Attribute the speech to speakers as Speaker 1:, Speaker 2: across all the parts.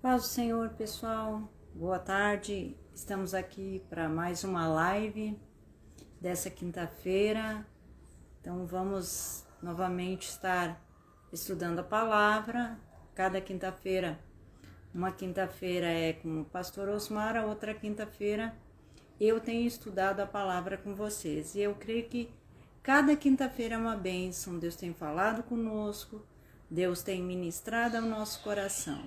Speaker 1: Paz do Senhor, pessoal. Boa tarde. Estamos aqui para mais uma live dessa quinta-feira. Então vamos novamente estar estudando a palavra. Cada quinta-feira, uma quinta-feira é com o pastor Osmar, a outra quinta-feira eu tenho estudado a palavra com vocês. E eu creio que cada quinta-feira é uma bênção. Deus tem falado conosco, Deus tem ministrado ao nosso coração.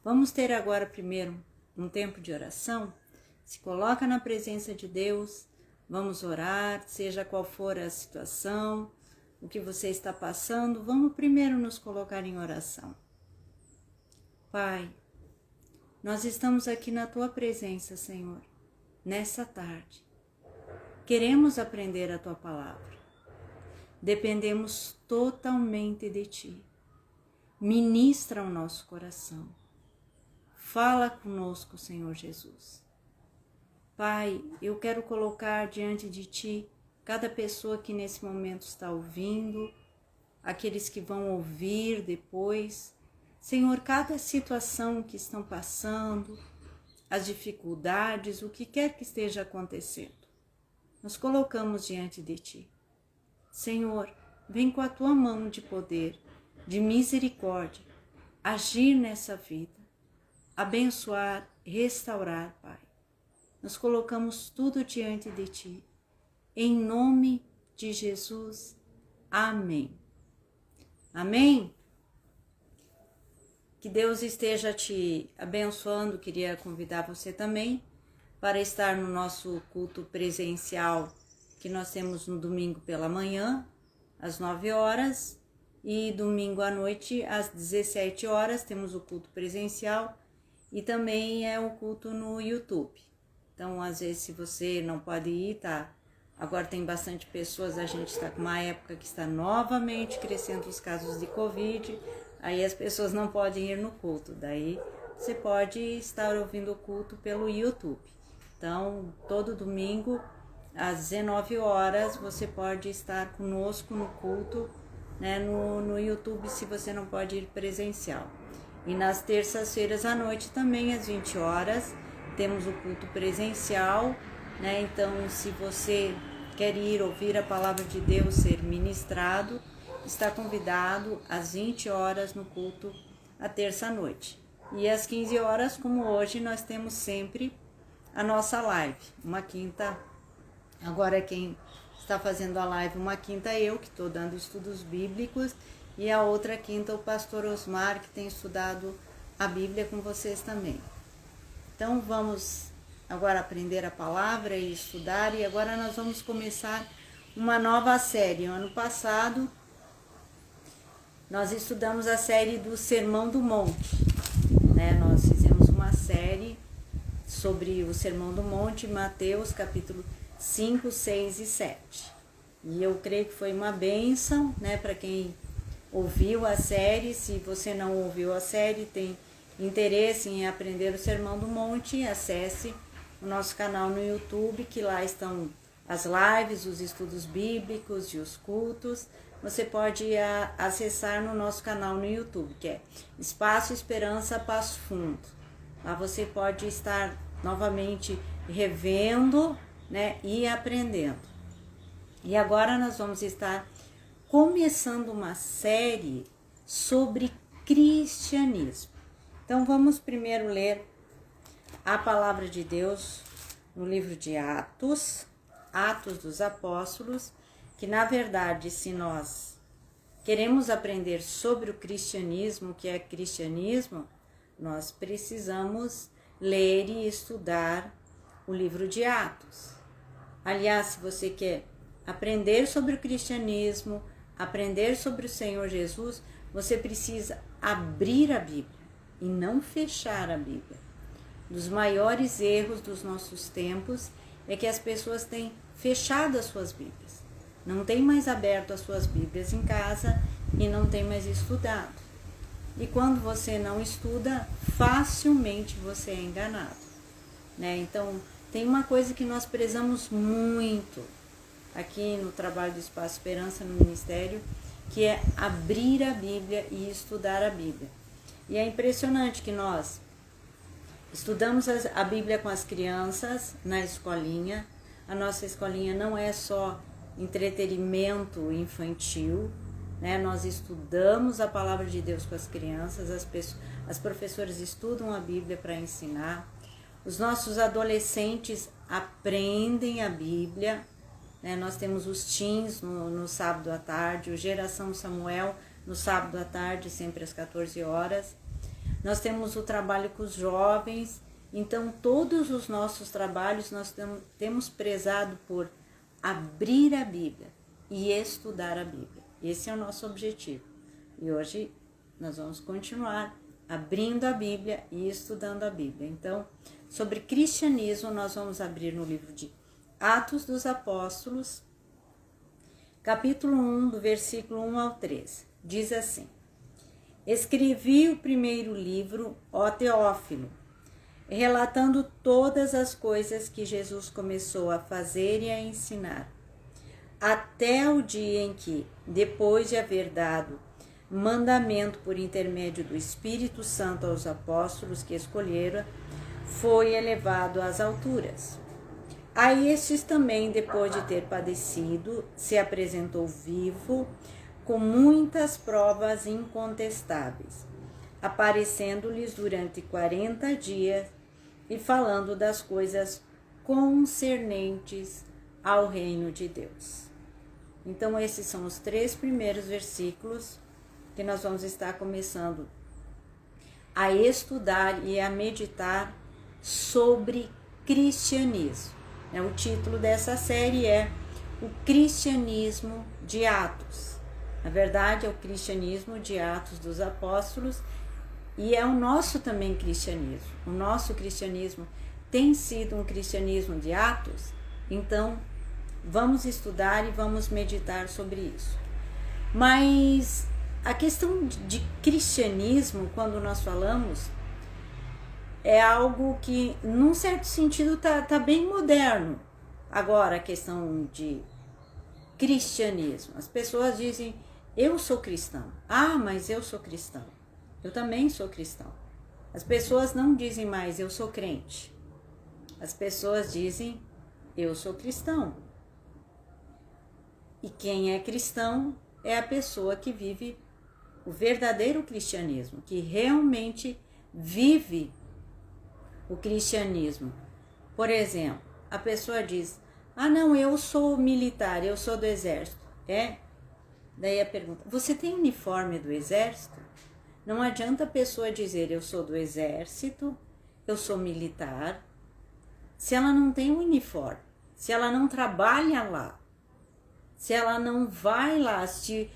Speaker 1: Vamos ter agora primeiro um tempo de oração. Se coloca na presença de Deus, vamos orar, seja qual for a situação, o que você está passando, vamos primeiro nos colocar em oração. Pai, nós estamos aqui na Tua presença, Senhor, nessa tarde. Queremos aprender a Tua palavra. Dependemos totalmente de Ti. Ministra o nosso coração. Fala conosco, Senhor Jesus. Pai, eu quero colocar diante de Ti cada pessoa que nesse momento está ouvindo, aqueles que vão ouvir depois. Senhor, cada situação que estão passando, as dificuldades, o que quer que esteja acontecendo, nós colocamos diante de Ti. Senhor, vem com a Tua mão de poder, de misericórdia, agir nessa vida. Abençoar, restaurar, Pai. Nós colocamos tudo diante de Ti. Em nome de Jesus. Amém. Amém? Que Deus esteja te abençoando. Queria convidar você também para estar no nosso culto presencial que nós temos no domingo pela manhã, às 9 horas, e domingo à noite, às 17 horas, temos o culto presencial. E também é o culto no YouTube. Então, às vezes, se você não pode ir, tá? Agora tem bastante pessoas, a gente está com uma época que está novamente crescendo os casos de Covid, aí as pessoas não podem ir no culto, daí você pode estar ouvindo o culto pelo YouTube. Então, todo domingo, às 19 horas, você pode estar conosco no culto, né, no YouTube, se você não pode ir presencial. E nas terças-feiras à noite também, às 20 horas, temos o culto presencial, né? Então, se você quer ir ouvir a palavra de Deus ser ministrado, está convidado às 20 horas no culto à terça-noite. E às 15 horas, como hoje, nós temos sempre a nossa live. Uma quinta, agora quem está fazendo a live, uma quinta eu, que estou dando estudos bíblicos, e a outra quinta o pastor Osmar, que tem estudado a Bíblia com vocês também. Então vamos agora aprender a palavra e estudar, e agora nós vamos começar uma nova série. Ano passado nós estudamos a série do Sermão do Monte, né? Nós fizemos uma série sobre o Sermão do Monte, Mateus capítulo 5, 6 e 7. E eu creio que foi uma bênção, né, para quem ouviu a série. Se você não ouviu a série, tem interesse em aprender o Sermão do Monte, acesse o nosso canal no YouTube, que lá estão as lives, os estudos bíblicos e os cultos. Você pode acessar no nosso canal no YouTube, que é Espaço Esperança Passo Fundo. Lá você pode estar novamente revendo, né, e aprendendo. E agora nós vamos estar começando uma série sobre cristianismo. Então vamos primeiro ler a palavra de Deus no livro de Atos, Atos dos Apóstolos, que na verdade, se nós queremos aprender sobre o cristianismo, o que é cristianismo, nós precisamos ler e estudar o livro de Atos. Aliás, se você quer aprender sobre o cristianismo, aprender sobre o Senhor Jesus, você precisa abrir a Bíblia e não fechar a Bíblia. Um dos maiores erros dos nossos tempos é que as pessoas têm fechado as suas Bíblias. Não têm mais aberto as suas Bíblias em casa e não têm mais estudado. E quando você não estuda, facilmente você é enganado, né? Então, tem uma coisa que nós prezamos muito aqui no trabalho do Espaço Esperança, no Ministério, que é abrir a Bíblia e estudar a Bíblia. E é impressionante que nós estudamos a Bíblia com as crianças na escolinha. A nossa escolinha não é só entretenimento infantil, né? Nós estudamos a palavra de Deus com as crianças, as professoras estudam a Bíblia para ensinar, os nossos adolescentes aprendem a Bíblia, né? Nós temos os teens no sábado à tarde, o Geração Samuel no sábado à tarde, sempre às 14 horas. Nós temos o trabalho com os jovens, então todos os nossos trabalhos nós temos prezado por abrir a Bíblia e estudar a Bíblia. Esse é o nosso objetivo. E hoje nós vamos continuar abrindo a Bíblia e estudando a Bíblia. Então, sobre cristianismo, nós vamos abrir no livro de Atos dos Apóstolos, capítulo 1, do versículo 1 ao 13. Diz assim: Escrevi o primeiro livro, ó Teófilo, relatando todas as coisas que Jesus começou a fazer e a ensinar, até o dia em que, depois de haver dado mandamento por intermédio do Espírito Santo aos apóstolos que escolheram, foi elevado às alturas. A estes também, depois de ter padecido, se apresentou vivo, com muitas provas incontestáveis, aparecendo-lhes durante 40 dias e falando das coisas concernentes ao reino de Deus. Então, esses são os 3 primeiros versículos que nós vamos estar começando a estudar e a meditar sobre cristianismo. O título dessa série é O Cristianismo de Atos. Na verdade, é o cristianismo de Atos dos Apóstolos e é o nosso também cristianismo. O nosso cristianismo tem sido um cristianismo de Atos, então vamos estudar e vamos meditar sobre isso. Mas a questão de cristianismo, quando nós falamos, é algo que, num certo sentido, tá bem moderno. Agora, a questão de cristianismo. As pessoas dizem, eu sou cristão. Ah, mas eu sou cristão. Eu também sou cristão. As pessoas não dizem mais, eu sou crente. As pessoas dizem, eu sou cristão. E quem é cristão é a pessoa que vive o verdadeiro cristianismo, que realmente vive o cristianismo. Por exemplo, a pessoa diz, ah não, eu sou militar, eu sou do exército. Daí a pergunta, você tem uniforme do exército? Não adianta a pessoa dizer, eu sou do exército, eu sou militar, se ela não tem um uniforme, se ela não trabalha lá, se ela não vai lá, se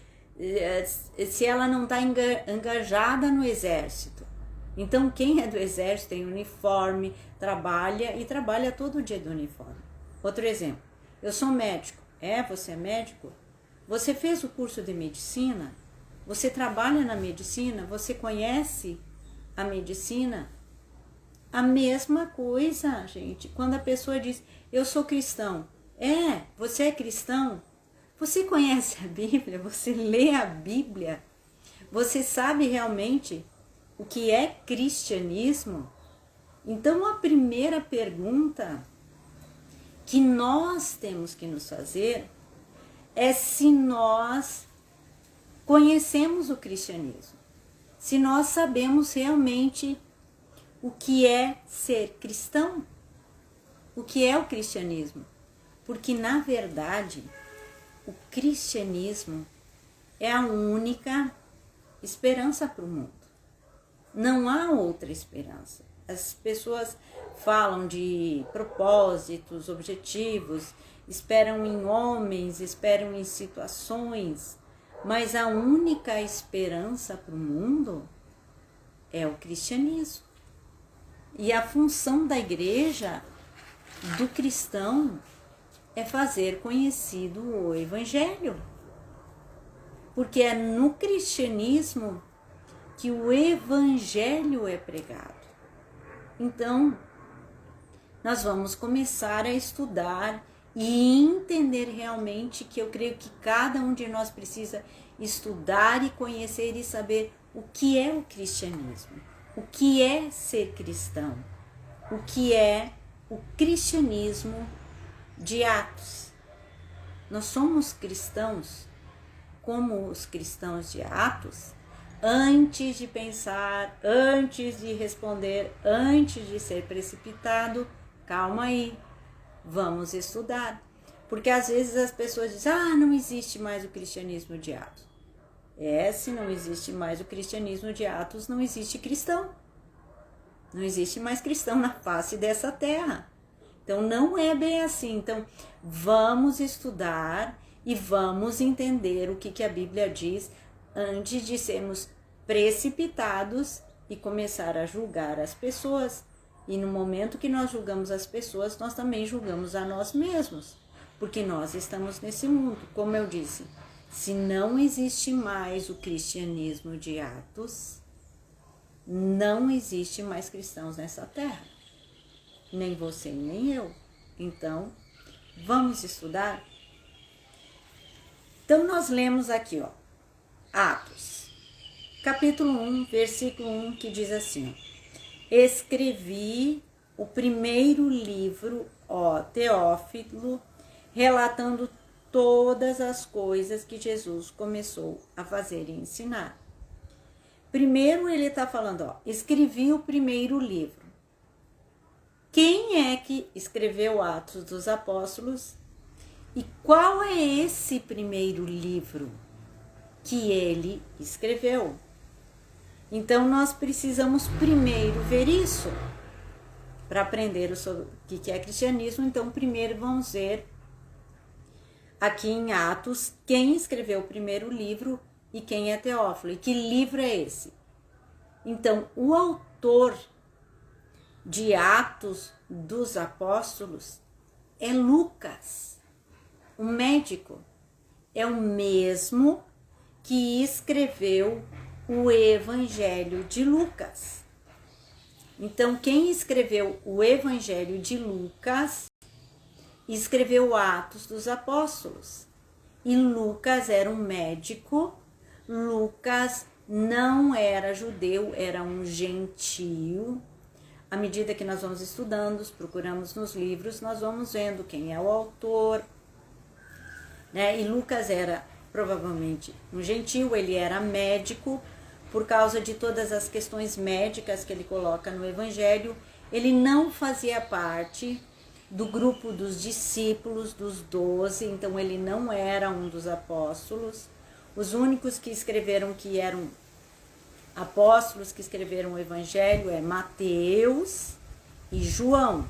Speaker 1: ela não está engajada no exército. Então, quem é do exército tem uniforme, trabalha e trabalha todo dia do uniforme. Outro exemplo, eu sou médico. Você é médico? Você fez o curso de medicina? Você trabalha na medicina? Você conhece a medicina? A mesma coisa, gente. Quando a pessoa diz, eu sou cristão. Você é cristão? Você conhece a Bíblia? Você lê a Bíblia? Você sabe realmente o que é cristianismo? Então, a primeira pergunta que nós temos que nos fazer é se nós conhecemos o cristianismo, se nós sabemos realmente o que é ser cristão, o que é o cristianismo. Porque, na verdade, o cristianismo é a única esperança para o mundo. Não há outra esperança. As pessoas falam de propósitos, objetivos, esperam em homens, esperam em situações, mas a única esperança para o mundo é o cristianismo. E a função da igreja, do cristão, é fazer conhecido o evangelho. Porque é no cristianismo que o evangelho é pregado. Então, nós vamos começar a estudar e entender realmente que eu creio que cada um de nós precisa estudar e conhecer e saber o que é o cristianismo, o que é ser cristão, o que é o cristianismo de Atos. Nós somos cristãos como os cristãos de Atos, antes de pensar, antes de responder, antes de ser precipitado. Calma aí, vamos estudar. Porque às vezes as pessoas dizem, não existe mais o cristianismo de Atos. Se não existe mais o cristianismo de Atos, não existe cristão. Não existe mais cristão na face dessa terra. Então não é bem assim. Então vamos estudar e vamos entender o que a Bíblia diz antes de sermos precipitados e começar a julgar as pessoas. E no momento que nós julgamos as pessoas, nós também julgamos a nós mesmos, porque nós estamos nesse mundo. Como eu disse, se não existe mais o cristianismo de Atos, não existe mais cristãos nessa terra. Nem você, nem eu. Então, vamos estudar? Então, nós lemos aqui, Atos, capítulo 1, versículo 1, que diz assim, escrevi o primeiro livro, Teófilo, relatando todas as coisas que Jesus começou a fazer e ensinar. Primeiro ele está falando, escrevi o primeiro livro. Quem é que escreveu Atos dos Apóstolos? E qual é esse primeiro livro que ele escreveu? Então, nós precisamos primeiro ver isso para aprender sobre o que é cristianismo. Então, primeiro vamos ver aqui em Atos quem escreveu o primeiro livro e quem é Teófilo. E que livro é esse? Então, o autor de Atos dos Apóstolos é Lucas, o médico. É o mesmo que escreveu o Evangelho de Lucas. Então, quem escreveu o Evangelho de Lucas, escreveu Atos dos Apóstolos. E Lucas era um médico, Lucas não era judeu, era um gentio. À medida que nós vamos estudando, procuramos nos livros, nós vamos vendo quem é o autor, né? E Lucas era provavelmente um gentio, ele era médico, por causa de todas as questões médicas que ele coloca no Evangelho. Ele não fazia parte do grupo dos discípulos, dos 12, então ele não era um dos apóstolos. Os únicos que escreveram que eram apóstolos, que escreveram o Evangelho, é Mateus e João.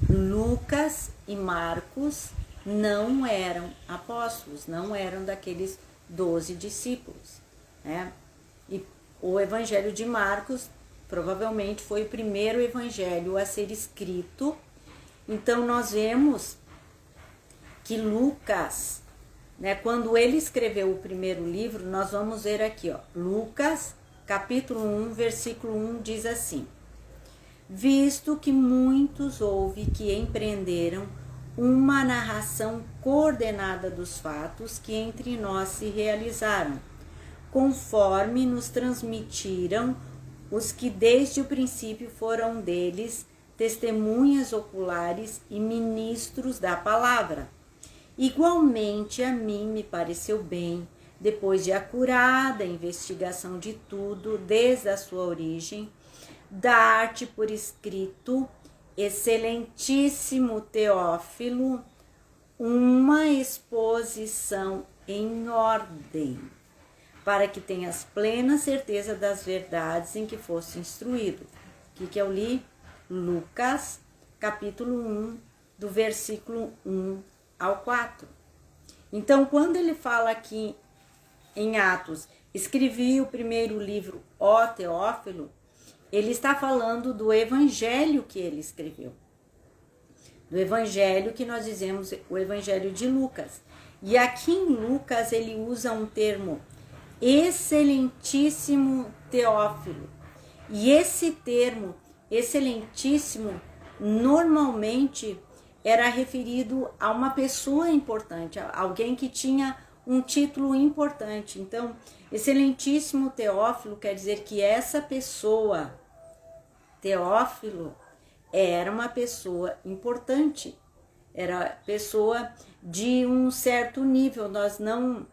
Speaker 1: Lucas e Marcos não eram apóstolos, não eram daqueles 12 discípulos, né? E o Evangelho de Marcos provavelmente foi o primeiro evangelho a ser escrito. Então nós vemos que Lucas, né, quando ele escreveu o primeiro livro, nós vamos ver aqui, Lucas, capítulo 1, versículo 1, diz assim: visto que muitos houve que empreenderam uma narração coordenada dos fatos que entre nós se realizaram, conforme nos transmitiram os que desde o princípio foram deles testemunhas oculares e ministros da palavra. Igualmente a mim me pareceu bem, depois de acurada investigação de tudo, desde a sua origem, dar-te por escrito, excelentíssimo Teófilo, uma exposição em ordem, para que tenhas plena certeza das verdades em que foste instruído. O que eu li? Lucas, capítulo 1, do versículo 1 ao 4. Então, quando ele fala aqui em Atos, escrevi o primeiro livro, ó Teófilo, ele está falando do evangelho que ele escreveu. Do evangelho que nós dizemos, o evangelho de Lucas. E aqui em Lucas ele usa um termo, excelentíssimo Teófilo. E esse termo, excelentíssimo, normalmente era referido a uma pessoa importante, a alguém que tinha um título importante. Então, excelentíssimo Teófilo quer dizer que essa pessoa, Teófilo, era uma pessoa importante, era pessoa de um certo nível. Nós não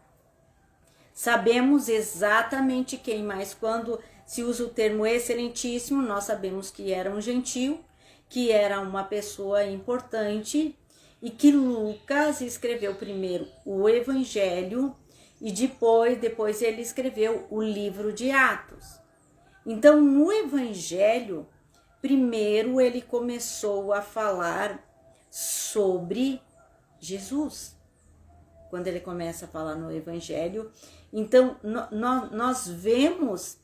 Speaker 1: sabemos exatamente quem, mas quando se usa o termo excelentíssimo, nós sabemos que era um gentil, que era uma pessoa importante, e que Lucas escreveu primeiro o Evangelho e depois ele escreveu o livro de Atos. Então, no Evangelho, primeiro ele começou a falar sobre Jesus. Quando ele começa a falar no Evangelho, então nós vemos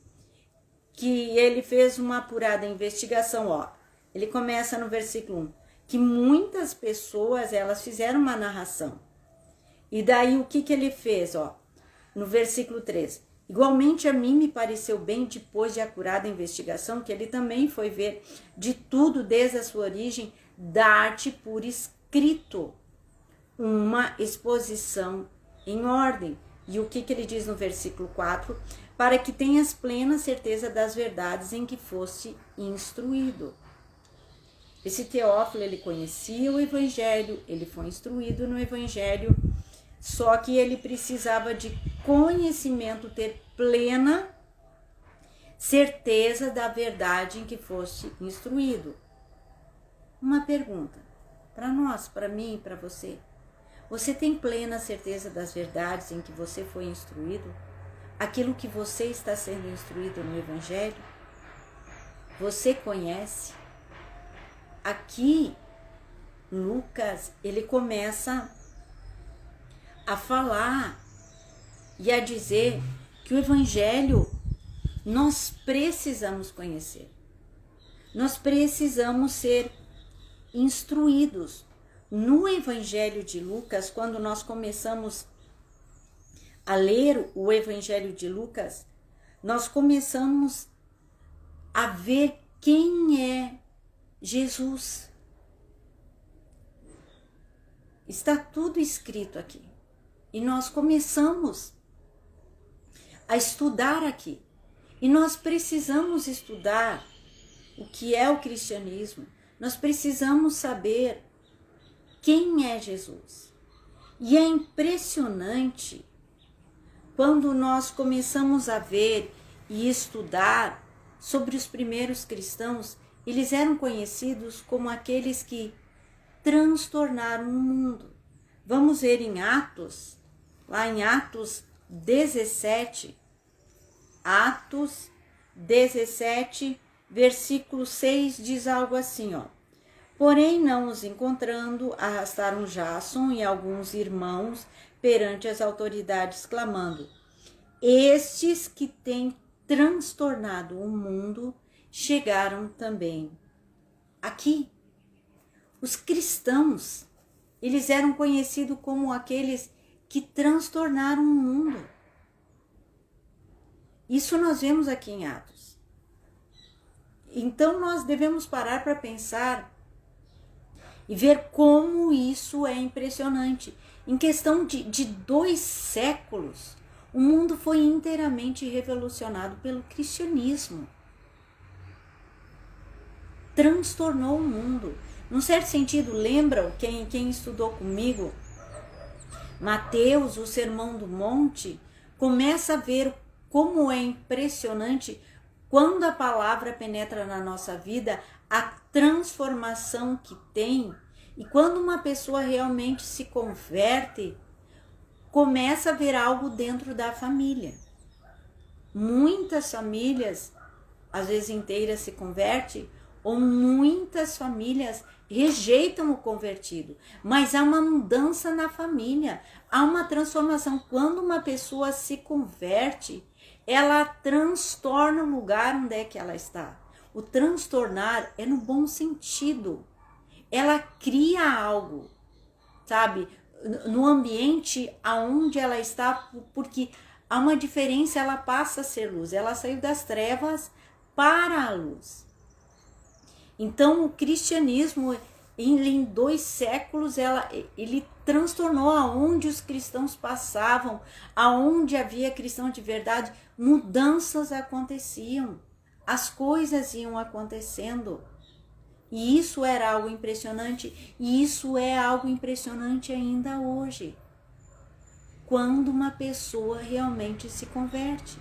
Speaker 1: que ele fez uma apurada investigação, ó. Ele começa no versículo 1, que muitas pessoas, elas fizeram uma narração. E daí o que ele fez, ó? No versículo 3, igualmente a mim me pareceu bem, depois de acurada investigação, que ele também foi ver de tudo desde a sua origem, dar-te por escrito uma exposição em ordem. E o que ele diz no versículo 4? Para que tenhas plena certeza das verdades em que foste instruído. Esse Teófilo, ele conhecia o Evangelho, ele foi instruído no Evangelho, só que ele precisava de conhecimento, ter plena certeza da verdade em que fosse instruído. Uma pergunta para nós, para mim, para você. Você tem plena certeza das verdades em que você foi instruído? Aquilo que você está sendo instruído no Evangelho? Você conhece? Aqui, Lucas, ele começa a falar e a dizer que o Evangelho nós precisamos conhecer. Nós precisamos ser instruídos. No Evangelho de Lucas, quando nós começamos a ler o Evangelho de Lucas, nós começamos a ver quem é Jesus. Está tudo escrito aqui. E nós começamos a estudar aqui. E nós precisamos estudar o que é o cristianismo. Nós precisamos saber quem é Jesus. E é impressionante quando nós começamos a ver e estudar sobre os primeiros cristãos. Eles eram conhecidos como aqueles que transtornaram o mundo. Vamos ver em Atos, lá em Atos 17, Atos 17, versículo 6, diz algo assim, ó. Porém, não os encontrando, arrastaram Jason e alguns irmãos perante as autoridades, clamando: estes que têm transtornado o mundo chegaram também aqui. Os cristãos, eles eram conhecidos como aqueles que transtornaram o mundo. Isso nós vemos aqui em Atos. Então nós devemos parar para pensar e ver como isso é impressionante. Em questão de 2 séculos, o mundo foi inteiramente revolucionado pelo cristianismo. Transtornou o mundo. Num certo sentido, lembram, quem estudou comigo, Mateus, o Sermão do Monte, começa a ver como é impressionante quando a palavra penetra na nossa vida, a transformação que tem. E quando uma pessoa realmente se converte, começa a ver algo dentro da família. Muitas famílias, às vezes inteiras, se convertem, ou muitas famílias rejeitam o convertido. Mas há uma mudança na família, há uma transformação. Quando uma pessoa se converte, ela transtorna o lugar onde é que ela está. O transtornar é no bom sentido. Ela cria algo, sabe? No ambiente aonde ela está, porque há uma diferença, ela passa a ser luz. Ela saiu das trevas para a luz. Então, o cristianismo, em 2 séculos ele transtornou aonde os cristãos passavam, aonde havia cristão de verdade, mudanças aconteciam, as coisas iam acontecendo. E isso era algo impressionante, e isso é algo impressionante ainda hoje. Quando uma pessoa realmente se converte.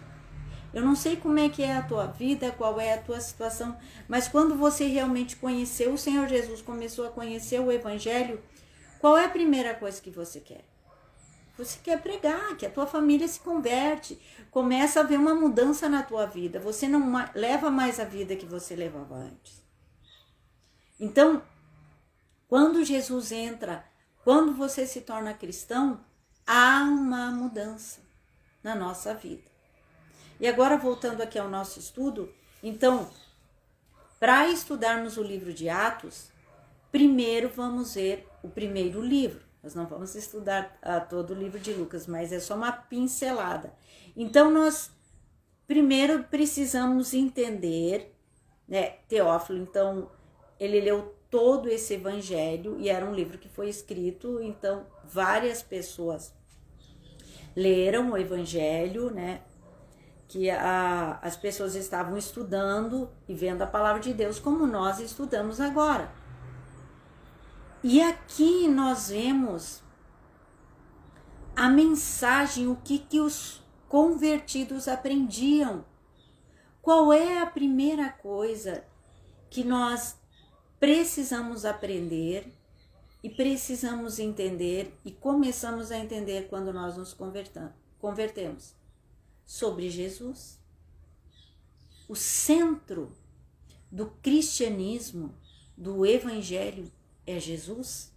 Speaker 1: Eu não sei como é que é a tua vida, qual é a tua situação, mas quando você realmente conheceu o Senhor Jesus, começou a conhecer o Evangelho, qual é a primeira coisa que você quer? Você quer pregar, que a tua família se converte, começa a haver uma mudança na tua vida, você não leva mais a vida que você levava antes. Então, quando Jesus entra, quando você se torna cristão, há uma mudança na nossa vida. E agora, voltando aqui ao nosso estudo, então, para estudarmos o livro de Atos, primeiro vamos ver o primeiro livro. Nós não vamos estudar todo o livro de Lucas, mas é só uma pincelada. Então, nós primeiro precisamos entender, né, Teófilo, então, ele leu todo esse evangelho e era um livro que foi escrito, então várias pessoas leram o evangelho, né, que as pessoas estavam estudando e vendo a palavra de Deus como nós estudamos agora. E aqui nós vemos a mensagem, o que os convertidos aprendiam. Qual é a primeira coisa que nós precisamos aprender e precisamos entender e começamos a entender quando nós nos convertemos? Sobre Jesus. O centro do cristianismo, do evangelho, é Jesus,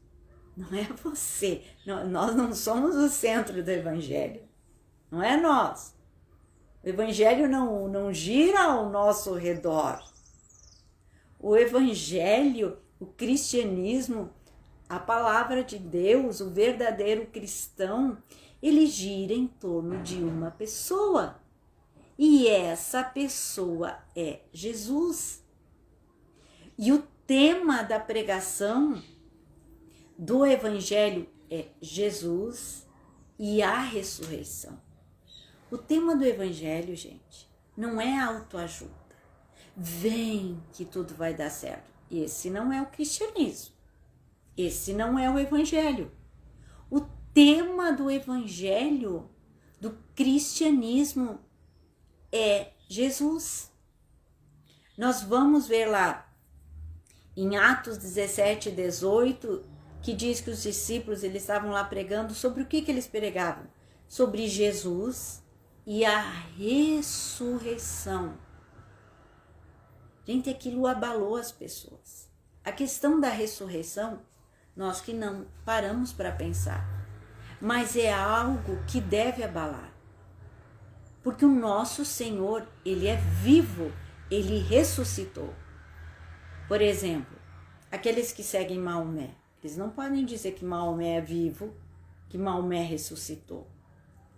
Speaker 1: não é você. Nós não somos o centro do evangelho, não é nós. O evangelho não gira ao nosso redor. O evangelho, o cristianismo, a palavra de Deus, o verdadeiro cristão, ele gira em torno de uma pessoa. E essa pessoa é Jesus. E o tema da pregação do evangelho é Jesus e a ressurreição. O tema do evangelho, gente, não é autoajuda. Vem que tudo vai dar certo. Esse não é o cristianismo. Esse não é o evangelho. O tema do evangelho, do cristianismo, é Jesus. Nós vamos ver lá em Atos 17, 18, que diz que os discípulos eles estavam lá pregando. Sobre o que eles pregavam? Sobre Jesus e a ressurreição. Gente, aquilo abalou as pessoas. A questão da ressurreição, nós que não paramos para pensar, mas é algo que deve abalar. Porque o nosso Senhor, ele é vivo, ele ressuscitou. Por exemplo, aqueles que seguem Maomé, eles não podem dizer que Maomé é vivo, que Maomé ressuscitou.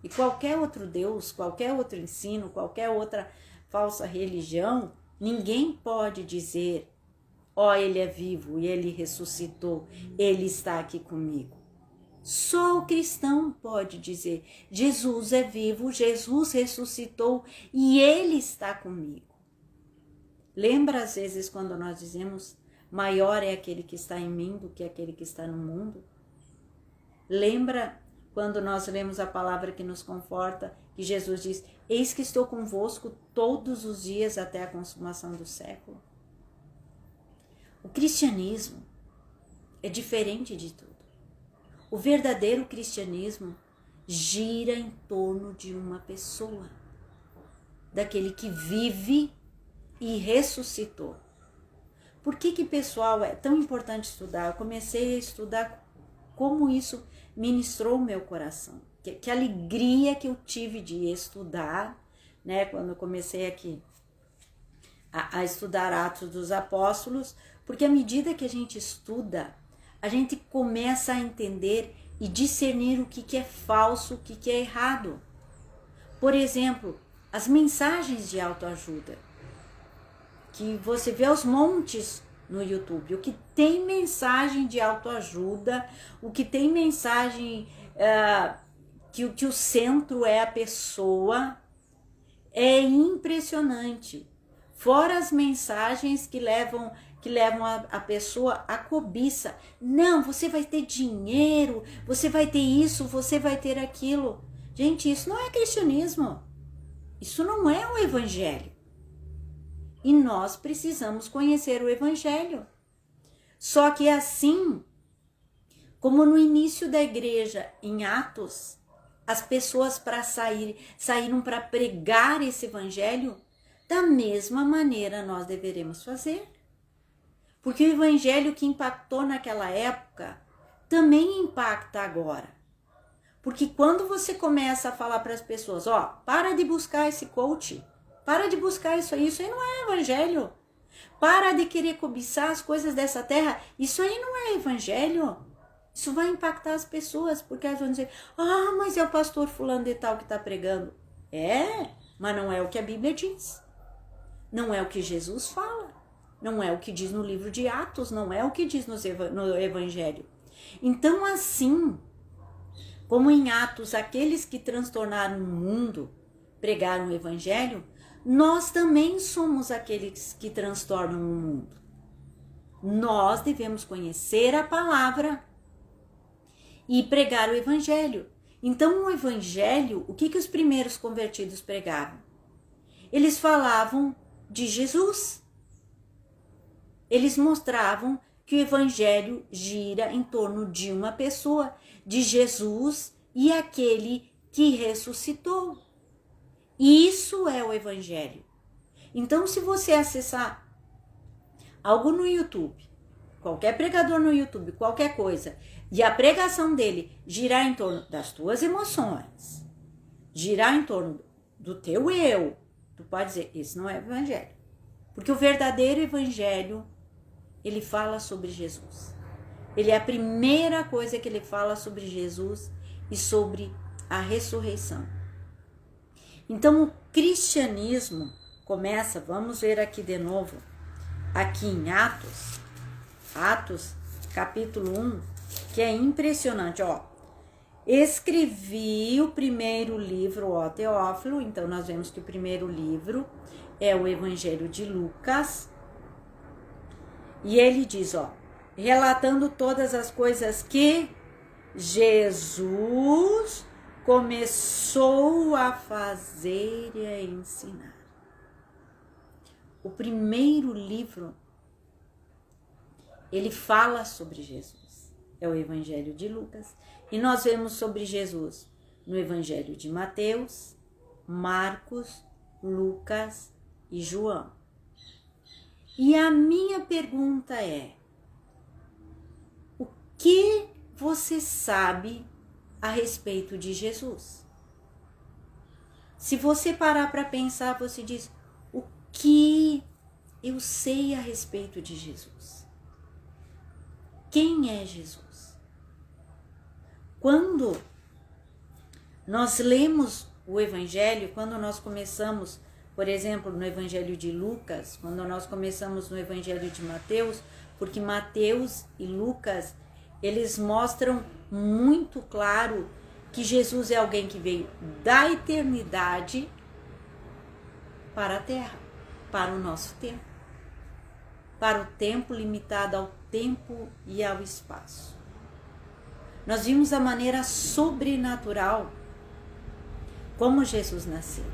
Speaker 1: E qualquer outro Deus, qualquer outro ensino, qualquer outra falsa religião, ninguém pode dizer, ó, ele é vivo e ele ressuscitou, ele está aqui comigo. Só o cristão pode dizer, Jesus é vivo, Jesus ressuscitou e ele está comigo. Lembra às vezes quando nós dizemos, maior é aquele que está em mim do que aquele que está no mundo? Lembra quando nós lemos a palavra que nos conforta, que Jesus diz, eis que estou convosco todos os dias até a consumação do século? O cristianismo é diferente de tudo. O verdadeiro cristianismo gira em torno de uma pessoa, daquele que vive e ressuscitou. Por que pessoal, é tão importante estudar? Eu comecei a estudar como isso ministrou o meu coração. Que alegria que eu tive de estudar, né? Quando eu comecei aqui a estudar Atos dos Apóstolos, porque à medida que a gente estuda, a gente começa a entender e discernir o que é falso, o que é errado. Por exemplo, as mensagens de autoajuda, que você vê aos montes no YouTube. O que tem mensagem de autoajuda, o que tem mensagem que o centro é a pessoa, é impressionante. Fora as mensagens que levam a pessoa à cobiça. Não, você vai ter dinheiro, você vai ter isso, você vai ter aquilo. Gente, isso não é cristianismo. Isso não é o evangelho. E nós precisamos conhecer o evangelho. Só que assim, como no início da igreja, em Atos, as pessoas saíram para pregar esse evangelho, da mesma maneira nós deveremos fazer. Porque o evangelho que impactou naquela época também impacta agora. Porque quando você começa a falar para as pessoas, para de buscar esse coach, para de buscar isso aí não é evangelho. Para de querer cobiçar as coisas dessa terra, isso aí não é evangelho. Isso vai impactar as pessoas, porque elas vão dizer, mas é o pastor fulano de tal que está pregando. Mas não é o que a Bíblia diz. Não é o que Jesus fala. Não é o que diz no livro de Atos, não é o que diz no evangelho. Então assim, como em Atos, aqueles que transtornaram o mundo pregaram o evangelho, nós também somos aqueles que transtornam o mundo. Nós devemos conhecer a palavra e pregar o evangelho. Então, o evangelho, o que os primeiros convertidos pregavam? Eles falavam de Jesus. Eles mostravam que o evangelho gira em torno de uma pessoa, de Jesus e aquele que ressuscitou. Isso é o evangelho. Então, se você acessar algo no YouTube, qualquer pregador no YouTube, qualquer coisa, e a pregação dele girar em torno das tuas emoções, girar em torno do teu eu, tu pode dizer, isso não é evangelho. Porque o verdadeiro evangelho, ele fala sobre Jesus. Ele é a primeira coisa que ele fala sobre Jesus e sobre a ressurreição. Então, o cristianismo começa, vamos ver aqui de novo, aqui em Atos, capítulo 1, que é impressionante, Escrevi o primeiro livro, Teófilo, então nós vemos que o primeiro livro é o Evangelho de Lucas, e ele diz, relatando todas as coisas que Jesus começou a fazer e a ensinar. O primeiro livro, ele fala sobre Jesus. É o Evangelho de Lucas. E nós vemos sobre Jesus no Evangelho de Mateus, Marcos, Lucas e João. E a minha pergunta é, o que você sabe a respeito de Jesus? Se você parar para pensar, você diz, o que eu sei a respeito de Jesus? Quem é Jesus? Quando nós lemos o Evangelho, quando nós começamos, por exemplo, no Evangelho de Lucas, quando nós começamos no Evangelho de Mateus, porque Mateus e Lucas, eles mostram muito claro que Jesus é alguém que veio da eternidade para a terra, para o nosso tempo, para o tempo limitado ao tempo e ao espaço. Nós vimos a maneira sobrenatural como Jesus nasceu.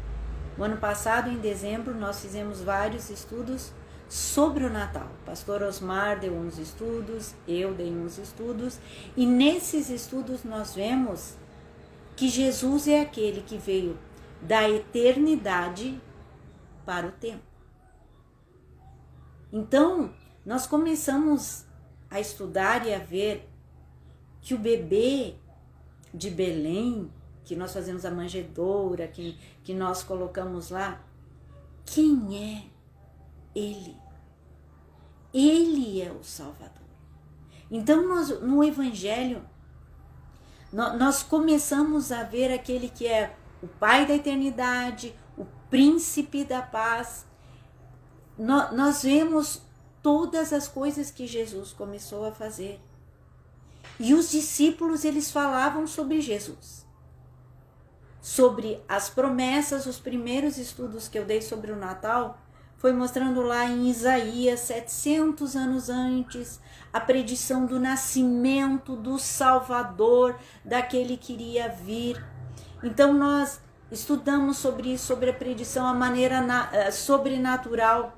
Speaker 1: O ano passado, em dezembro, nós fizemos vários estudos sobre o Natal. O pastor Osmar deu uns estudos, eu dei uns estudos, e nesses estudos nós vemos que Jesus é aquele que veio da eternidade para o tempo. Então, nós começamos a estudar e a ver que o bebê de Belém, que nós fazemos a manjedoura, que nós colocamos lá, quem é ele? Ele é o Salvador. Então, no Evangelho, nós começamos a ver aquele que é o Pai da eternidade, o Príncipe da paz. Nós vemos todas as coisas que Jesus começou a fazer. E os discípulos, eles falavam sobre Jesus, sobre as promessas. Os primeiros estudos que eu dei sobre o Natal foi mostrando lá em Isaías, 700 anos antes, a predição do nascimento do Salvador, daquele que iria vir. Então nós estudamos sobre isso, sobre a predição, a maneira sobrenatural,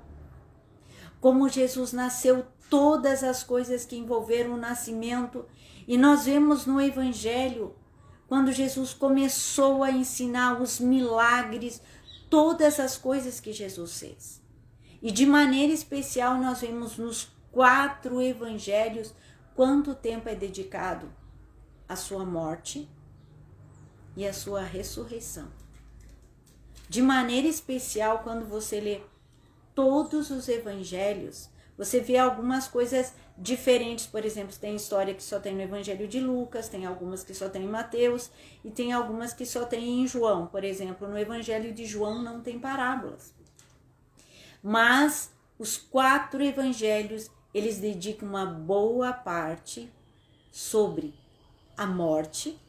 Speaker 1: como Jesus nasceu, todas as coisas que envolveram o nascimento. E nós vemos no Evangelho, quando Jesus começou a ensinar os milagres, todas as coisas que Jesus fez. E de maneira especial nós vemos nos 4 evangelhos quanto tempo é dedicado à sua morte e à sua ressurreição. De maneira especial, quando você lê todos os evangelhos, você vê algumas coisas diferentes. Por exemplo, tem história que só tem no Evangelho de Lucas, tem algumas que só tem em Mateus e tem algumas que só tem em João. Por exemplo, no Evangelho de João não tem parábolas. Mas os 4 evangelhos, eles dedicam uma boa parte sobre a morte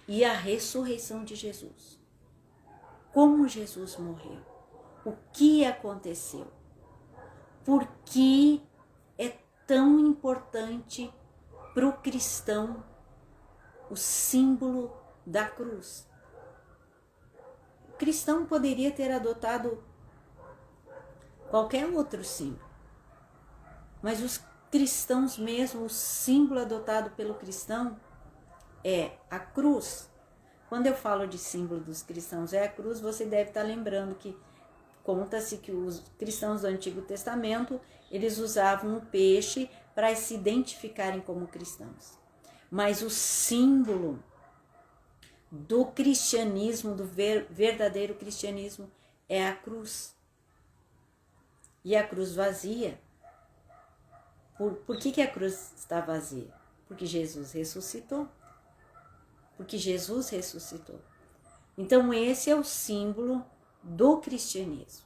Speaker 1: e a ressurreição de Jesus. Como Jesus morreu, o que aconteceu, por que é tão importante para o cristão o símbolo da cruz. O cristão poderia ter adotado qualquer outro símbolo, mas os cristãos mesmo, o símbolo adotado pelo cristão é a cruz. Quando eu falo de símbolo dos cristãos é a cruz, você deve estar lembrando que conta-se que os cristãos do Antigo Testamento, eles usavam o peixe para se identificarem como cristãos. Mas o símbolo do cristianismo, do verdadeiro cristianismo, é a cruz. E a cruz vazia. Por que a cruz está vazia? Porque Jesus ressuscitou. Porque Jesus ressuscitou. Então esse é o símbolo do cristianismo,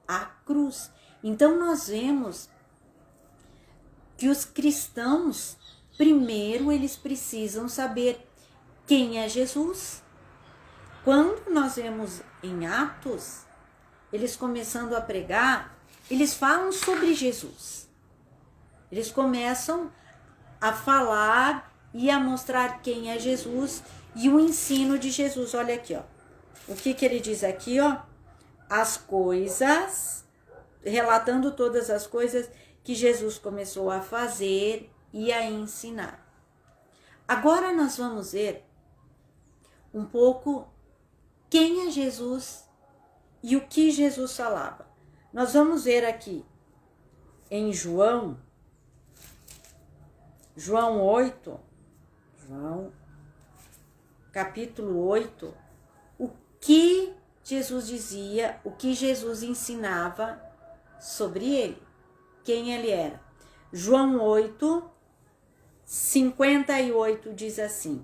Speaker 1: a cruz. Então nós vemos que os cristãos, primeiro eles precisam saber quem é Jesus. Quando nós vemos em Atos, eles começando a pregar, eles falam sobre Jesus. Eles começam a falar e a mostrar quem é Jesus e o ensino de Jesus. Olha aqui, ó. O que ele diz aqui, ó? As coisas, relatando todas as coisas que Jesus começou a fazer e a ensinar. Agora nós vamos ver um pouco quem é Jesus e o que Jesus falava. Nós vamos ver aqui em João 8, capítulo 8, o que Jesus dizia, o que Jesus ensinava sobre ele, quem ele era. João 8, 58 diz assim: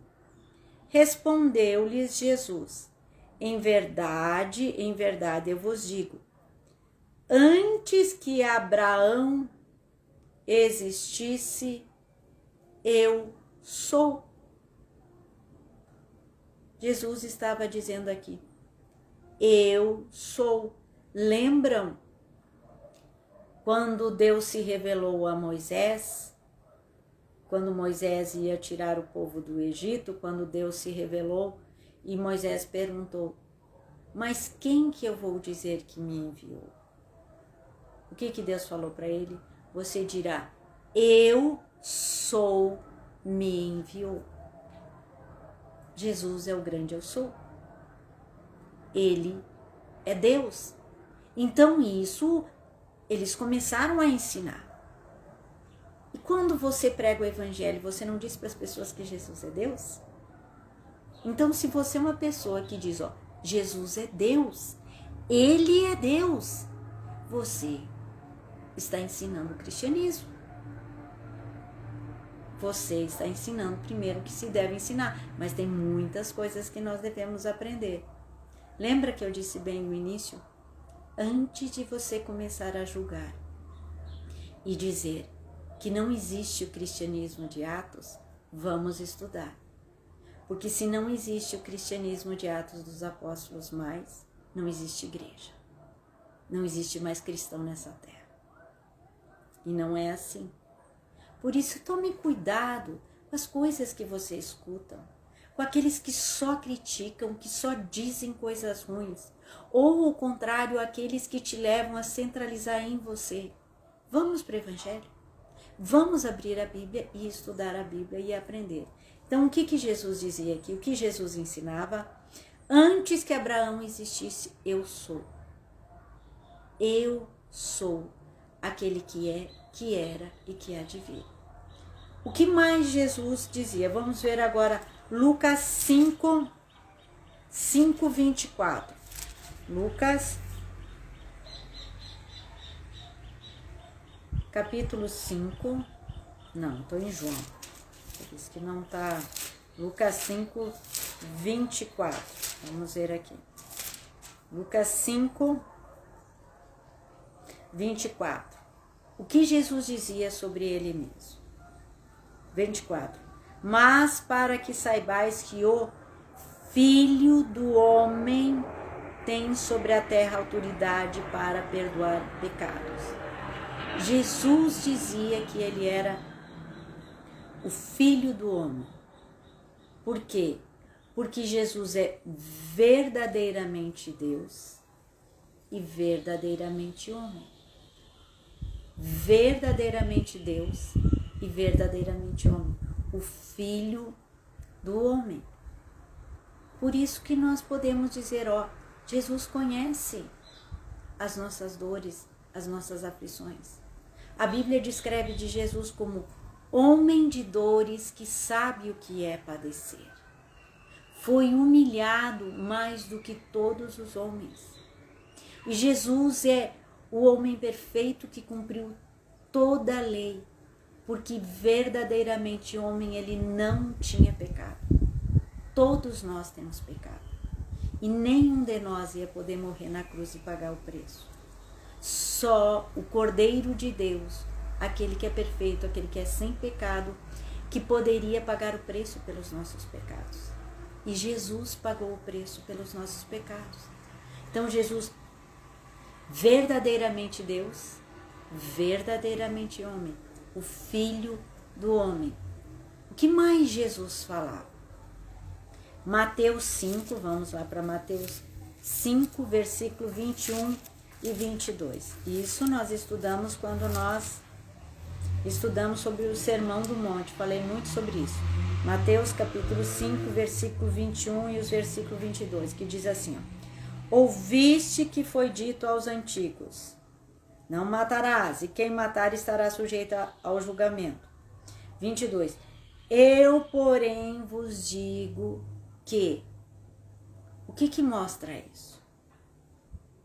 Speaker 1: respondeu-lhes Jesus: em verdade eu vos digo, antes que Abraão existisse, eu sou. Jesus estava dizendo aqui, eu sou. Lembram quando Deus se revelou a Moisés? Quando Moisés ia tirar o povo do Egito, quando Deus se revelou e Moisés perguntou, mas quem que eu vou dizer que me enviou? O que Deus falou para ele? Você dirá, eu sou, me enviou. Jesus é o grande eu sou. Ele é Deus. Então isso eles começaram a ensinar. E quando você prega o evangelho, você não diz para as pessoas que Jesus é Deus? Então se você é uma pessoa que diz, ó, Jesus é Deus, ele é Deus, você está ensinando o cristianismo. Você está ensinando primeiro o que se deve ensinar, mas tem muitas coisas que nós devemos aprender. Lembra que eu disse bem no início? Antes de você começar a julgar, e dizer que não existe o cristianismo de Atos, vamos estudar. Porque se não existe o cristianismo de Atos dos Apóstolos mais, não existe igreja. Não existe mais cristão nessa terra. E não é assim. Por isso, tome cuidado com as coisas que você escuta, com aqueles que só criticam, que só dizem coisas ruins, ou ao contrário, aqueles que te levam a centralizar em você. Vamos para o Evangelho. Vamos abrir a Bíblia e estudar a Bíblia e aprender. Então, o que Jesus dizia aqui? O que Jesus ensinava? Antes que Abraão existisse, eu sou. Eu sou aquele que é, que era e que há de vir. O que mais Jesus dizia? Vamos ver agora Lucas 5, 24. Lucas, capítulo 5. Não, estou em João. Por isso que não está. Lucas 5, 24. Vamos ver aqui. Lucas 5, 24. O que Jesus dizia sobre ele mesmo? 24. Mas para que saibais que o Filho do Homem tem sobre a terra autoridade para perdoar pecados. Jesus dizia que ele era o Filho do Homem. Por quê? Porque Jesus é verdadeiramente Deus e verdadeiramente homem. Verdadeiramente Deus e verdadeiramente homem. O Filho do Homem. Por isso que nós podemos dizer, Jesus conhece as nossas dores, as nossas aflições. A Bíblia descreve de Jesus como homem de dores que sabe o que é padecer. Foi humilhado mais do que todos os homens. E Jesus é o homem perfeito que cumpriu toda a lei, porque verdadeiramente homem ele não tinha pecado. Todos nós temos pecado. E nenhum de nós ia poder morrer na cruz e pagar o preço. Só o Cordeiro de Deus, aquele que é perfeito, aquele que é sem pecado, que poderia pagar o preço pelos nossos pecados. E Jesus pagou o preço pelos nossos pecados. Então Jesus, verdadeiramente Deus, verdadeiramente homem, o Filho do Homem. O que mais Jesus falava? Mateus 5, vamos lá para Mateus 5, versículo 21 e 22. Isso nós estudamos quando nós estudamos sobre o Sermão do Monte, falei muito sobre isso. Mateus capítulo 5, versículo 21 e os versículos 22, que diz assim, ouviste que foi dito aos antigos, não matarás, e quem matar estará sujeito ao julgamento. 22, eu, porém, vos digo que... O que mostra isso?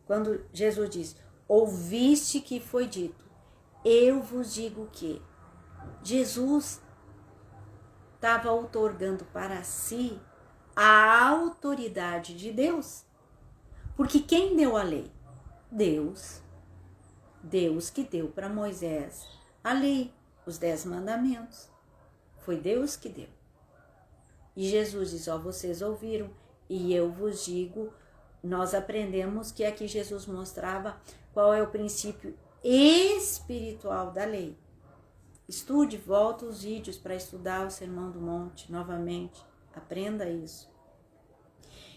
Speaker 1: Quando Jesus diz, ouviste que foi dito, eu vos digo que... Jesus estava outorgando para si a autoridade de Deus. Porque quem deu a lei? Deus. Deus que deu para Moisés a lei, os 10 mandamentos. Foi Deus que deu. E Jesus diz, vocês ouviram, e eu vos digo, nós aprendemos que aqui Jesus mostrava qual é o princípio espiritual da lei. Estude, volta os vídeos para estudar o Sermão do Monte novamente, aprenda isso.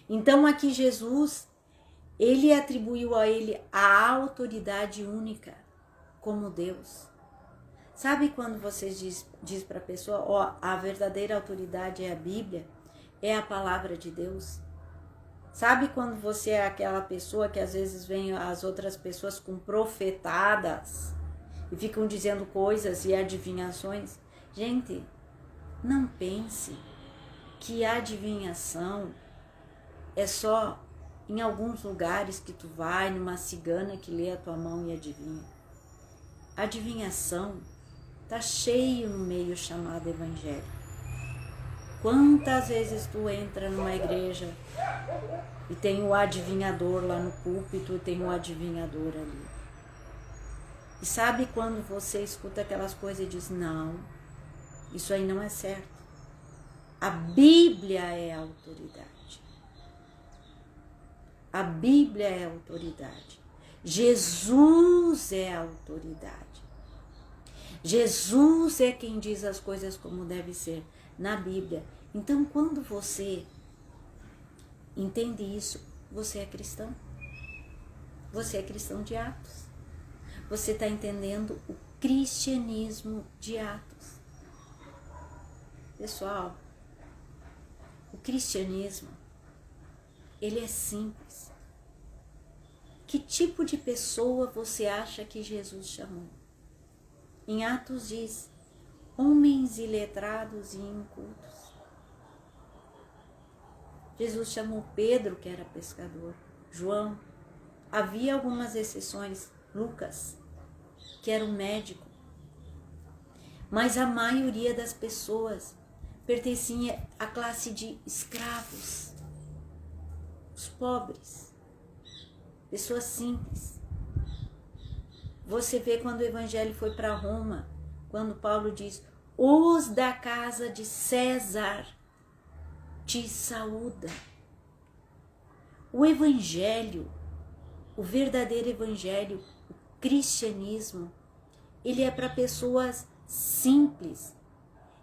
Speaker 1: Então aqui Jesus, ele atribuiu a ele a autoridade única como Deus. Sabe quando você diz para a pessoa, a verdadeira autoridade é a Bíblia, é a palavra de Deus? Sabe quando você é aquela pessoa que às vezes vem as outras pessoas com profetadas e ficam dizendo coisas e adivinhações? Gente, não pense que a adivinhação é só em alguns lugares que tu vai, numa cigana que lê a tua mão e adivinha. A adivinhação está cheio no meio chamado evangelho. Quantas vezes tu entra numa igreja e tem o adivinhador lá no púlpito, tem o adivinhador ali. E sabe quando você escuta aquelas coisas e diz, não, isso aí não é certo. A Bíblia é a autoridade. A Bíblia é a autoridade. Jesus é a autoridade. Jesus é quem diz as coisas como deve ser na Bíblia. Então, quando você entende isso, você é cristão. Você é cristão de Atos. Você está entendendo o cristianismo de Atos. Pessoal, o cristianismo, ele é simples. Que tipo de pessoa você acha que Jesus chamou? Em Atos diz, homens iletrados e incultos. Jesus chamou Pedro, que era pescador, João. Havia algumas exceções, Lucas, que era um médico. Mas a maioria das pessoas pertencia à classe de escravos, os pobres, pessoas simples. Você vê quando o evangelho foi para Roma, quando Paulo diz, os da casa de César te saúda. O evangelho, o verdadeiro evangelho, o cristianismo, ele é para pessoas simples.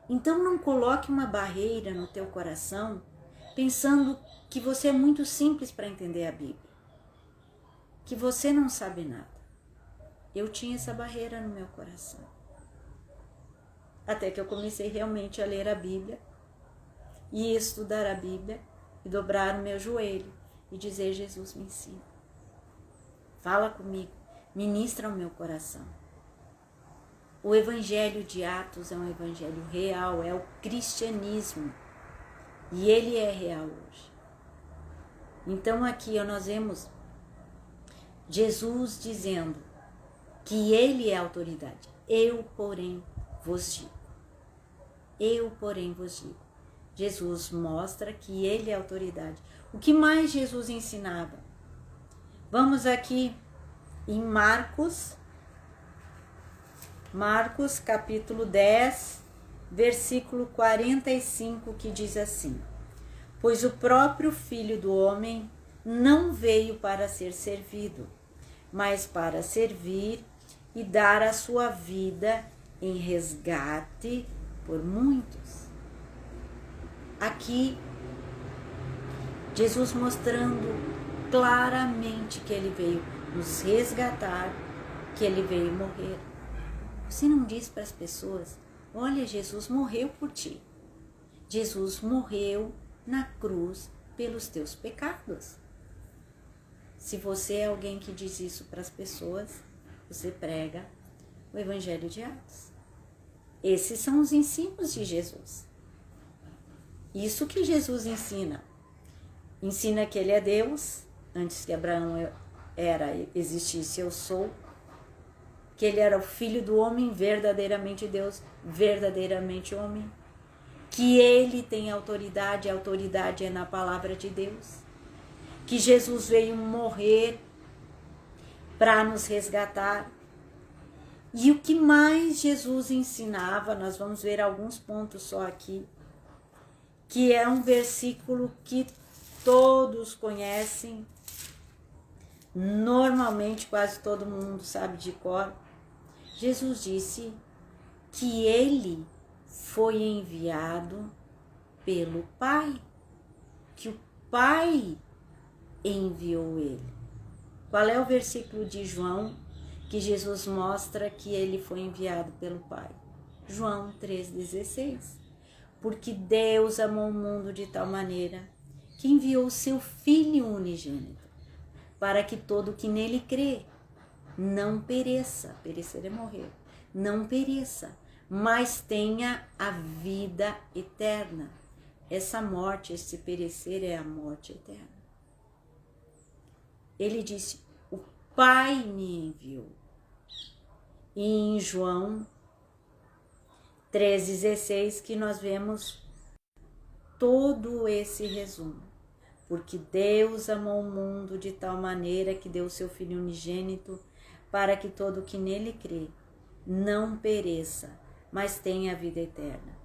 Speaker 1: Então não coloque uma barreira no teu coração pensando que você é muito simples para entender a Bíblia, que você não sabe nada. Eu tinha essa barreira no meu coração. Até que eu comecei realmente a ler a Bíblia e estudar a Bíblia e dobrar o meu joelho e dizer, Jesus, me ensina. Fala comigo, ministra o meu coração. O evangelho de Atos é um evangelho real, é o cristianismo. E ele é real hoje. Então aqui nós vemos Jesus dizendo que ele é a autoridade. Eu, porém, vos digo. Eu, porém, vos digo. Jesus mostra que ele é a autoridade. O que mais Jesus ensinava? Vamos aqui em Marcos capítulo 10, versículo 45, que diz assim: pois o próprio Filho do Homem não veio para ser servido, mas para servir e dar a sua vida em resgate por muitos. Aqui, Jesus mostrando claramente que ele veio nos resgatar, que ele veio morrer. Você não diz para as pessoas, olha, Jesus morreu por ti. Jesus morreu na cruz pelos teus pecados. Se você é alguém que diz isso para as pessoas, você prega o Evangelho de Atos. Esses são os ensinos de Jesus. Isso que Jesus ensina. Ensina que ele é Deus, antes que Abraão existisse, eu sou. Que ele era o Filho do Homem, verdadeiramente Deus, verdadeiramente homem. Que ele tem autoridade, a autoridade é na palavra de Deus. Que Jesus veio morrer para nos resgatar. E o que mais Jesus ensinava, nós vamos ver alguns pontos só aqui, que é um versículo que todos conhecem, normalmente quase todo mundo sabe de cor. Jesus disse que ele foi enviado pelo Pai, que o Pai enviou ele. Qual é o versículo de João que Jesus mostra que ele foi enviado pelo Pai? João 3,16. Porque Deus amou o mundo de tal maneira que enviou o seu Filho unigênito, para que todo que nele crê não pereça, perecer é morrer, não pereça, mas tenha a vida eterna. Essa morte, esse perecer é a morte eterna. Ele disse, o Pai me enviou. E em João 3,16 que nós vemos todo esse resumo. Porque Deus amou o mundo de tal maneira que deu o seu Filho unigênito para que todo o que nele crê não pereça, mas tenha a vida eterna.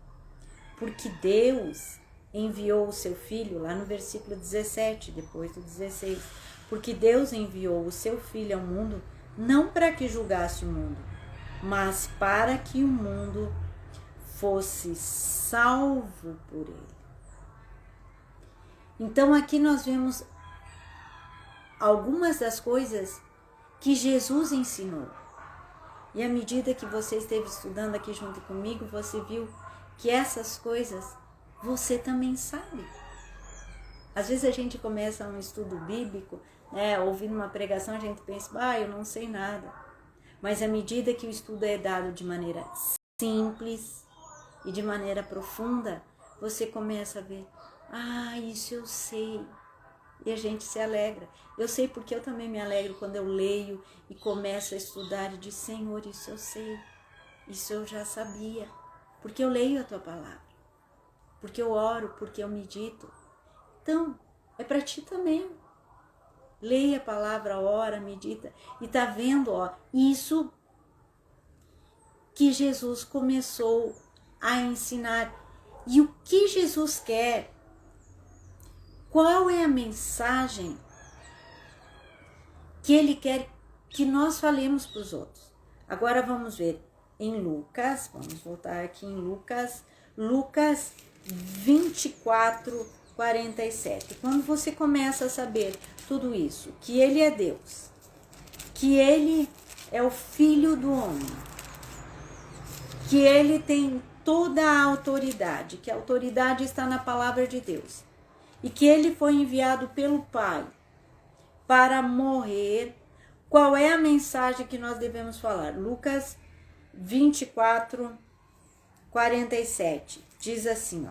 Speaker 1: Porque Deus enviou o seu Filho, lá no versículo 17, depois do 16, porque Deus enviou o seu Filho ao mundo, não para que julgasse o mundo, mas para que o mundo fosse salvo por ele. Então aqui nós vemos algumas das coisas que Jesus ensinou. E à medida que você esteve estudando aqui junto comigo, você viu que essas coisas você também sabe. Às vezes a gente começa um estudo bíblico, né, ouvindo uma pregação, a gente pensa, eu não sei nada. Mas à medida que o estudo é dado de maneira simples e de maneira profunda, você começa a ver, isso eu sei. E a gente se alegra. Eu sei porque eu também me alegro quando eu leio e começo a estudar e digo, Senhor, isso eu sei, isso eu já sabia, porque eu leio a tua palavra, porque eu oro, porque eu medito. Então, é para ti também. Leia a palavra, ora, medita. E tá vendo, isso que Jesus começou a ensinar. E o que Jesus quer? Qual é a mensagem que ele quer que nós falemos para os outros? Agora vamos ver em Lucas, vamos voltar aqui em Lucas 24, 47. Quando você começa a saber tudo isso, que ele é Deus, que ele é o Filho do homem, que ele tem toda a autoridade, que a autoridade está na palavra de Deus, e que ele foi enviado pelo Pai para morrer, qual é a mensagem que nós devemos falar? Lucas 24, 47, diz assim,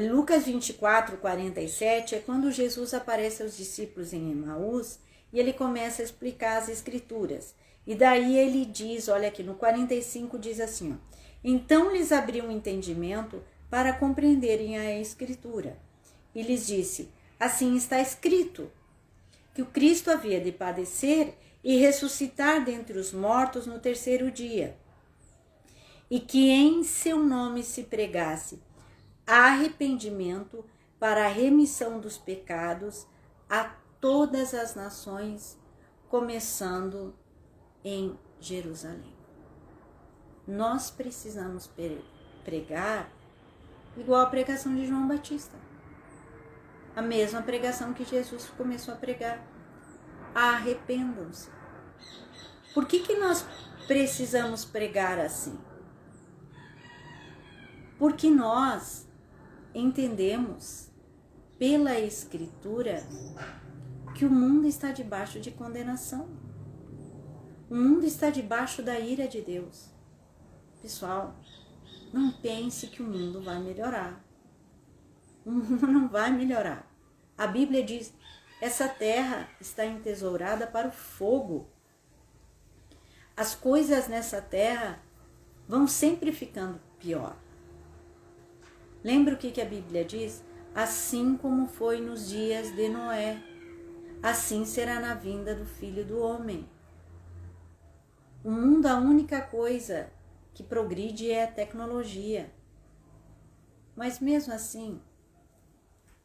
Speaker 1: Lucas 24, 47 é quando Jesus aparece aos discípulos em Emaús e ele começa a explicar as escrituras. E daí ele diz, olha aqui, no 45 diz assim, então lhes abriu um entendimento para compreenderem a escritura. E lhes disse, assim está escrito, que o Cristo havia de padecer e ressuscitar dentre os mortos no terceiro dia, e que em seu nome se pregasse arrependimento para a remissão dos pecados a todas as nações, começando em Jerusalém. Nós precisamos pregar igual a pregação de João Batista. A mesma pregação que Jesus começou a pregar. Arrependam-se. Por que nós precisamos pregar assim? Porque nós entendemos pela Escritura que o mundo está debaixo de condenação. O mundo está debaixo da ira de Deus. Pessoal, não pense que o mundo vai melhorar. O mundo não vai melhorar. A Bíblia diz, essa terra está entesourada para o fogo. As coisas nessa terra vão sempre ficando pior. Lembra o que a Bíblia diz? Assim como foi nos dias de Noé, assim será na vinda do Filho do Homem. O mundo, a única coisa que progride é a tecnologia. Mas mesmo assim,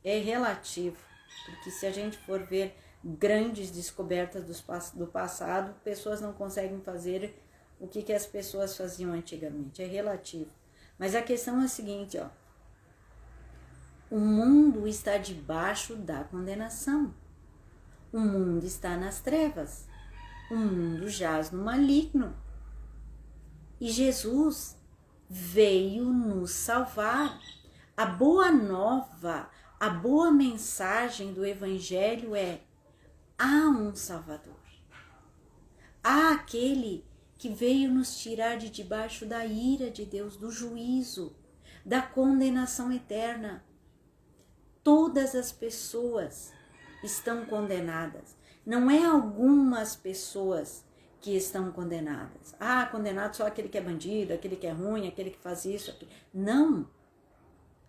Speaker 1: é relativo, porque se a gente for ver grandes descobertas do passado, pessoas não conseguem fazer o que as pessoas faziam antigamente. É relativo. Mas a questão é a seguinte, o mundo está debaixo da condenação. O mundo está nas trevas. O mundo jaz no maligno. E Jesus veio nos salvar. A boa nova, a boa mensagem do Evangelho é: há um Salvador. Há aquele que veio nos tirar de debaixo da ira de Deus, do juízo, da condenação eterna. Todas as pessoas estão condenadas. Não é algumas pessoas que estão condenadas. Condenado só aquele que é bandido, aquele que é ruim, aquele que faz isso. Aquele... Não.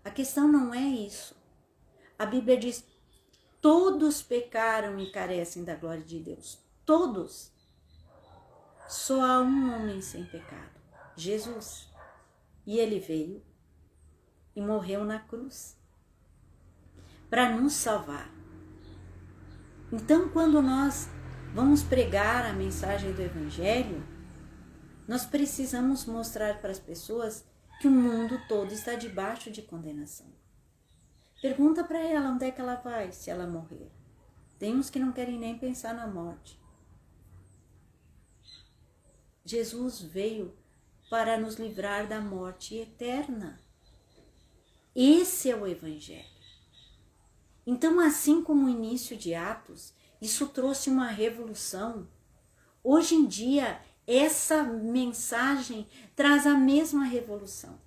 Speaker 1: A questão não é isso. A Bíblia diz, todos pecaram e carecem da glória de Deus. Todos. Só há um homem sem pecado, Jesus. E ele veio e morreu na cruz para nos salvar. Então, quando nós vamos pregar a mensagem do Evangelho, nós precisamos mostrar para as pessoas que o mundo todo está debaixo de condenação. Pergunta para ela onde é que ela vai se ela morrer. Tem uns que não querem nem pensar na morte. Jesus veio para nos livrar da morte eterna. Esse é o Evangelho. Então, assim como o início de Atos, isso trouxe uma revolução. Hoje em dia, essa mensagem traz a mesma revolução.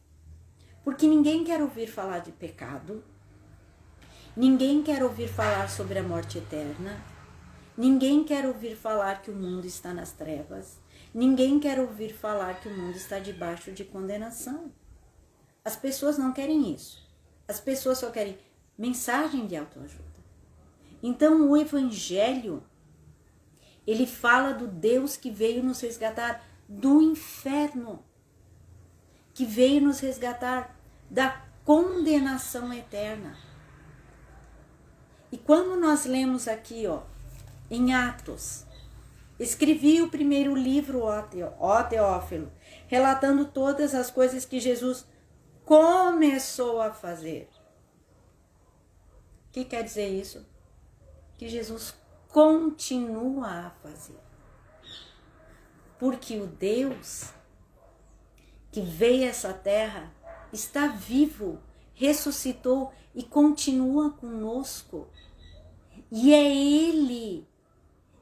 Speaker 1: Porque ninguém quer ouvir falar de pecado, ninguém quer ouvir falar sobre a morte eterna, ninguém quer ouvir falar que o mundo está nas trevas, ninguém quer ouvir falar que o mundo está debaixo de condenação. As pessoas não querem isso. As pessoas só querem mensagem de autoajuda. Então o Evangelho, ele fala do Deus que veio nos resgatar do inferno, que veio nos resgatar da condenação eterna. E quando nós lemos aqui, em Atos, escrevi o primeiro livro, ó Teófilo, relatando todas as coisas que Jesus começou a fazer. O que quer dizer isso? Que Jesus continua a fazer. Porque o Deus que veio a essa terra está vivo, ressuscitou e continua conosco. E é Ele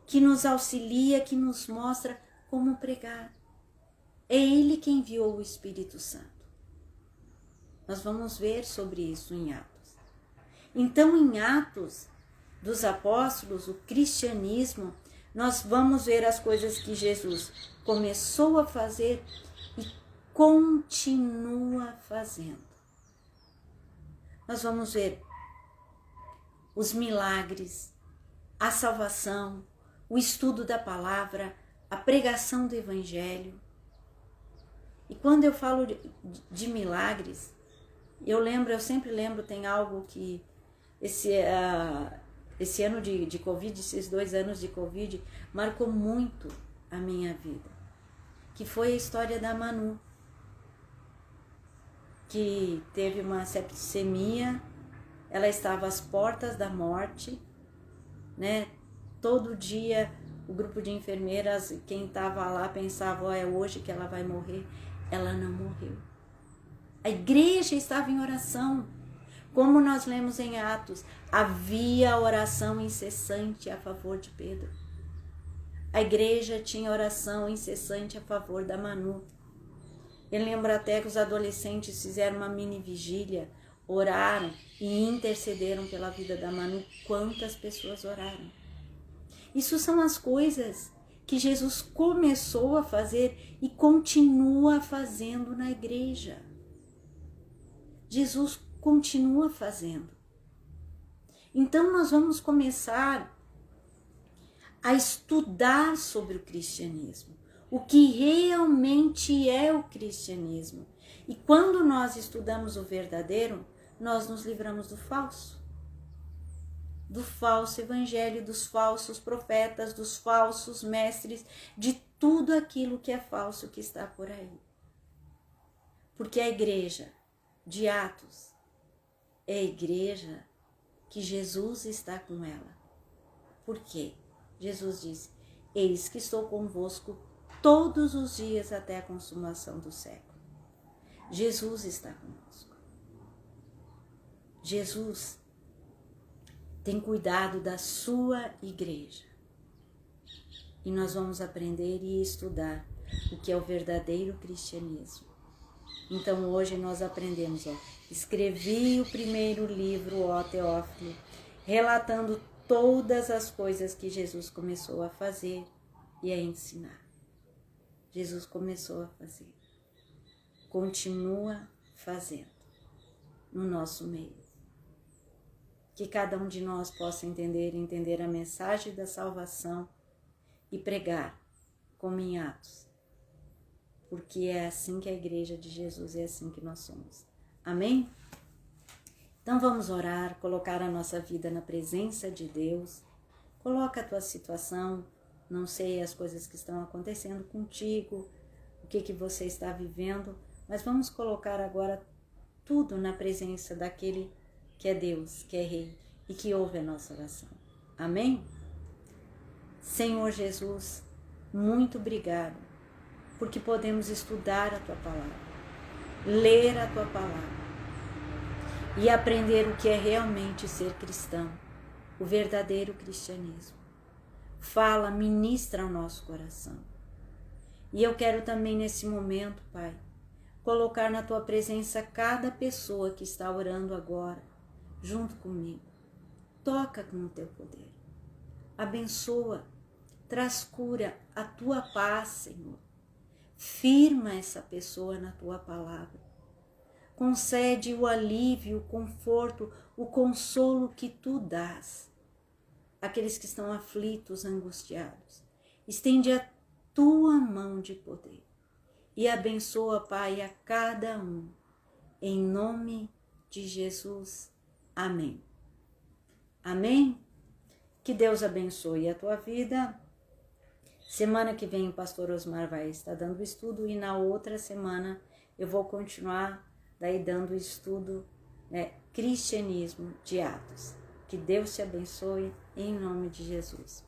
Speaker 1: que nos auxilia, que nos mostra como pregar. É Ele quem enviou o Espírito Santo. Nós vamos ver sobre isso em Atos. Então, em Atos dos Apóstolos, o cristianismo, nós vamos ver as coisas que Jesus começou a fazer e continua fazendo. Nós vamos ver os milagres, a salvação, o estudo da palavra, a pregação do Evangelho. E quando eu falo de milagres, eu sempre lembro, tem algo que esse ano de Covid, esses 2 anos de Covid, marcou muito a minha vida, que foi a história da Manu, que teve uma septicemia, ela estava às portas da morte, né? Todo dia o grupo de enfermeiras, quem estava lá pensava, é hoje que ela vai morrer. Ela não morreu. A igreja estava em oração. Como nós lemos em Atos, havia oração incessante a favor de Pedro. A igreja tinha oração incessante a favor da Manu. Eu lembro até que os adolescentes fizeram uma mini vigília, oraram e intercederam pela vida da Manu. Quantas pessoas oraram? Isso são as coisas que Jesus começou a fazer e continua fazendo na igreja. Jesus continua fazendo. Então nós vamos começar a estudar sobre o cristianismo, o que realmente é o cristianismo. E quando nós estudamos o verdadeiro, nós nos livramos do falso evangelho, dos falsos profetas, dos falsos mestres, de tudo aquilo que é falso que está por aí. Porque a igreja de Atos é a igreja que Jesus está com ela. Por quê? Jesus disse, eis que estou convosco todos os dias até a consumação do século. Jesus está conosco. Jesus tem cuidado da sua igreja. E nós vamos aprender e estudar o que é o verdadeiro cristianismo. Então hoje nós aprendemos, escrevi o primeiro livro, ó Teófilo, relatando todas as coisas que Jesus começou a fazer e a ensinar. Jesus começou a fazer, continua fazendo no nosso meio. que cada um de nós possa entender a mensagem da salvação e pregar como em Atos, porque é assim que a igreja de Jesus é assim que nós somos. Amém? Então vamos orar, colocar a nossa vida na presença de Deus. Coloca a tua situação, não sei as coisas que estão acontecendo contigo, o que você está vivendo, mas vamos colocar agora tudo na presença daquele que é Deus, que é Rei e que ouve a nossa oração. Amém? Senhor Jesus, muito obrigado, porque podemos estudar a Tua Palavra, ler a Tua Palavra e aprender o que é realmente ser cristão, o verdadeiro cristianismo. Fala, ministra ao nosso coração. E eu quero também nesse momento, Pai, colocar na Tua presença cada pessoa que está orando agora, junto comigo. Toca com o Teu poder. Abençoa, traz cura, a Tua paz, Senhor. Firma essa pessoa na Tua palavra. Concede o alívio, o conforto, o consolo que Tu dás. Aqueles que estão aflitos, angustiados. Estende a Tua mão de poder. E abençoa, Pai, a cada um. Em nome de Jesus. Amém. Amém? Que Deus abençoe a tua vida. Semana que vem o pastor Osmar vai estar dando estudo e na outra semana eu vou continuar daí dando estudo, Cristianismo de Atos. Que Deus te abençoe em nome de Jesus.